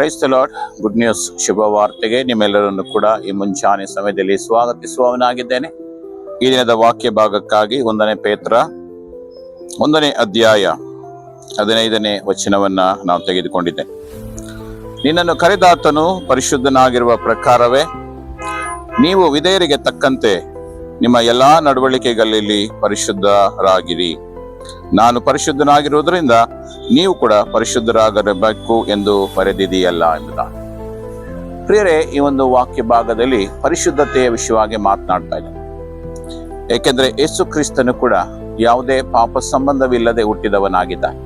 Price the lord. Good news, ಶುಭ ವಾರ್ತೆಗೆ ನಿಮ್ಮೆಲ್ಲರನ್ನು ಕೂಡ ಈ ಮುಂಚಾನೆ ಸಮಯದಲ್ಲಿ ಸ್ವಾಗತಿಸುವವನಾಗಿದ್ದೇನೆ. ಈ ದಿನದ ವಾಕ್ಯ ಭಾಗಕ್ಕಾಗಿ 1 ಪೇತ್ರ 1ನೇ ಅಧ್ಯಾಯ 15ನೇ ವಚನವನ್ನ ನಾವು ತೆಗೆದುಕೊಂಡಿದ್ದೆ. ನಿನ್ನನ್ನು ಕರೆದಾತನು ಪರಿಶುದ್ಧನಾಗಿರುವ ಪ್ರಕಾರವೇ ನೀವು ವಿಧೇಯರಿಗೆ ತಕ್ಕಂತೆ ನಿಮ್ಮ ಎಲ್ಲಾ ನಡವಳಿಕೆಗಳಲ್ಲಿ ಪರಿಶುದ್ಧರಾಗಿರಿ. ನಾನು ಪರಿಶುದ್ಧನಾಗಿರುವುದರಿಂದ ನೀವು ಕೂಡ ಪರಿಶುದ್ಧರಾಗಿರಬೇಕು ಎಂದು ಬರೆದಿದೆಯಲ್ಲ ಎಂಬುದಾಗಿ. ಪ್ರಿಯರೇ, ಈ ಒಂದು ವಾಕ್ಯ ಭಾಗದಲ್ಲಿ ಪರಿಶುದ್ಧತೆಯ ವಿಷಯವಾಗಿ ಮಾತನಾಡ್ತಾ ಇದ್ದಾರೆ. ಏಕೆಂದ್ರೆ ಯೇಸು ಕ್ರಿಸ್ತನು ಕೂಡ ಯಾವುದೇ ಪಾಪ ಸಂಬಂಧವಿಲ್ಲದೆ ಹುಟ್ಟಿದವನಾಗಿದ್ದಾನೆ,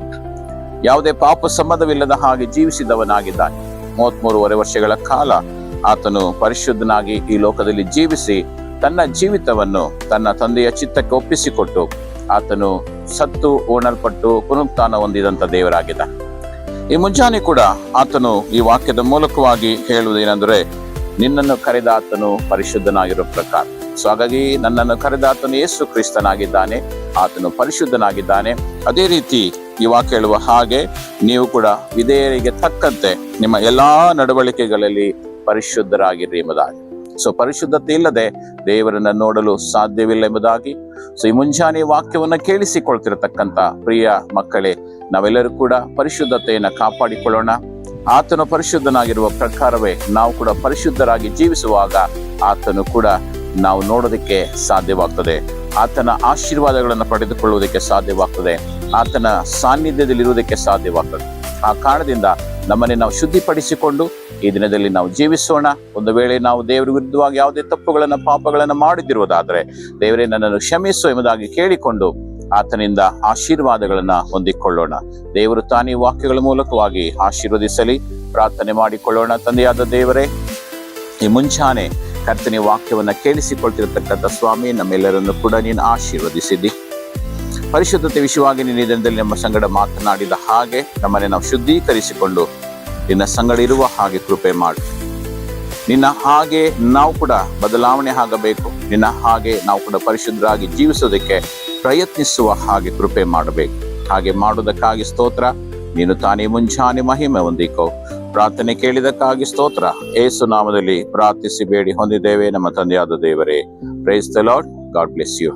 ಯಾವುದೇ ಪಾಪ ಸಂಬಂಧವಿಲ್ಲದ ಹಾಗೆ ಜೀವಿಸಿದವನಾಗಿದ್ದಾನೆ. 33 ವರ್ಷಗಳ ಕಾಲ ಆತನು ಪರಿಶುದ್ಧನಾಗಿ ಈ ಲೋಕದಲ್ಲಿ ಜೀವಿಸಿ ತನ್ನ ಜೀವಿತವನ್ನು ತನ್ನ ತಂದೆಯ ಚಿತ್ತಕ್ಕೆ ಒಪ್ಪಿಸಿಕೊಟ್ಟು ಆತನು ಸತ್ತು ಓಣಲ್ಪಟ್ಟು ಪುನರುತ್ಥಾನ ಹೊಂದಿದಂತ ದೇವರಾಗಿದ್ದ. ಈ ಮುಂಜಾನೆ ಕೂಡ ಆತನು ಈ ವಾಕ್ಯದ ಮೂಲಕವಾಗಿ ಹೇಳುವುದೇನೆಂದರೆ, ನಿನ್ನನ್ನು ಕರೆದ ಆತನು ಪರಿಶುದ್ಧನಾಗಿರೋ ಪ್ರಕಾರ. ಸೊ ಹಾಗಾಗಿ ನನ್ನನ್ನು ಕರೆದ ಆತನು ಯೇಸು ಕ್ರಿಸ್ತನಾಗಿದ್ದಾನೆ, ಆತನು ಪರಿಶುದ್ಧನಾಗಿದ್ದಾನೆ. ಅದೇ ರೀತಿ ಈ ವಾಕ್ಯ ಹೇಳುವ ಹಾಗೆ ನೀವು ಕೂಡ ವಿಧೇಯರಿಗೆ ತಕ್ಕಂತೆ ನಿಮ್ಮ ಎಲ್ಲಾ ನಡವಳಿಕೆಗಳಲ್ಲಿ ಪರಿಶುದ್ಧರಾಗಿರ್ರಿ ಎಂಬುದಾಗಿ. ಸೊ ಪರಿಶುದ್ಧತೆ ಇಲ್ಲದೆ ದೇವರನ್ನ ನೋಡಲು ಸಾಧ್ಯವಿಲ್ಲ ಎಂಬುದಾಗಿ. ಸೊ ಈ ಮುಂಜಾನೆ ವಾಕ್ಯವನ್ನ ಕೇಳಿಸಿಕೊಳ್ತಿರತಕ್ಕಂತ ಪ್ರಿಯ ಮಕ್ಕಳೇ, ನಾವೆಲ್ಲರೂ ಕೂಡ ಪರಿಶುದ್ಧತೆಯನ್ನ ಕಾಪಾಡಿಕೊಳ್ಳೋಣ. ಆತನು ಪರಿಶುದ್ಧನಾಗಿರುವ ಪ್ರಕಾರವೇ ನಾವು ಕೂಡ ಪರಿಶುದ್ಧರಾಗಿ ಜೀವಿಸುವಾಗ ಆತನು ಕೂಡ ನಾವು ನೋಡೋದಕ್ಕೆ ಸಾಧ್ಯವಾಗ್ತದೆ, ಆತನ ಆಶೀರ್ವಾದಗಳನ್ನು ಪಡೆದುಕೊಳ್ಳುವುದಕ್ಕೆ ಸಾಧ್ಯವಾಗ್ತದೆ, ಆತನ ಸಾನ್ನಿಧ್ಯದಲ್ಲಿ ಇರುವುದಕ್ಕೆ ಸಾಧ್ಯವಾಗ್ತದೆ. ಆ ಕಾರಣದಿಂದ ನಮ್ಮನ್ನೇ ನಾವು ಶುದ್ಧಿಪಡಿಸಿಕೊಂಡು ಈ ದಿನದಲ್ಲಿ ನಾವು ಜೀವಿಸೋಣ. ಒಂದು ವೇಳೆ ನಾವು ದೇವರ ವಿರುದ್ಧವಾಗಿ ಯಾವುದೇ ತಪ್ಪುಗಳನ್ನ ಪಾಪಗಳನ್ನ ಮಾಡಿದಿರುವುದಾದ್ರೆ ದೇವರೇ ನನ್ನನ್ನು ಕ್ಷಮಿಸು ಎಂಬುದಾಗಿ ಕೇಳಿಕೊಂಡು ಆತನಿಂದ ಆಶೀರ್ವಾದಗಳನ್ನ ಹೊಂದಿಕೊಳ್ಳೋಣ. ದೇವರು ತಾನೇ ವಾಕ್ಯಗಳ ಮೂಲಕವಾಗಿ ಆಶೀರ್ವದಿಸಲಿ. ಪ್ರಾರ್ಥನೆ ಮಾಡಿಕೊಳ್ಳೋಣ. ತಂದೆಯಾದ ದೇವರೇ, ಈ ಮುಂಚಾನೆ ಕರ್ತನೆ ವಾಕ್ಯವನ್ನ ಕೇಳಿಸಿಕೊಳ್ತಿರತಕ್ಕಂಥ ಸ್ವಾಮಿ, ನಮ್ಮೆಲ್ಲರನ್ನು ಕೂಡ ನೀನು ಆಶೀರ್ವದಿಸಿದ್ದಿ. ಪರಿಶುದ್ಧತೆ ವಿಷಯವಾಗಿ ನೀನು ಈ ದಿನದಲ್ಲಿ ನಮ್ಮ ಸಂಗಡ ಮಾತನಾಡಿದ ಹಾಗೆ ನಮ್ಮನ್ನೇ ನಾವು ಶುದ್ಧೀಕರಿಸಿಕೊಂಡು ನಿನ್ನ ಸಂಗಡ ಇರುವ ಹಾಗೆ ಕೃಪೆ ಮಾಡು. ನಿನ್ನ ಹಾಗೆ ನಾವು ಕೂಡ ಬದಲಾವಣೆ ಆಗಬೇಕು. ನಿನ್ನ ಹಾಗೆ ನಾವು ಕೂಡ ಪರಿಶುದ್ಧರಾಗಿ ಜೀವಿಸೋದಕ್ಕೆ ಪ್ರಯತ್ನಿಸುವ ಹಾಗೆ ಕೃಪೆ ಮಾಡಬೇಕು. ಹಾಗೆ ಮಾಡುವುದಕ್ಕಾಗಿ ಸ್ತೋತ್ರ. ನೀನು ತಾನೇ ಮುಂಚಾನೆ ಮಹಿಮೆ ಹೊಂದಿಕೋ. ಪ್ರಾರ್ಥನೆ ಕೇಳಿದಕ್ಕಾಗಿ ಸ್ತೋತ್ರ. ಯೇಸು ನಾಮದಲ್ಲಿ ಪ್ರಾರ್ಥಿಸಿ ಬೇಡಿ ಹೊಂದಿದ್ದೇವೆ ನಮ್ಮ ತಂದೆಯಾದ ದೇವರೇ. Praise the Lord. God bless you.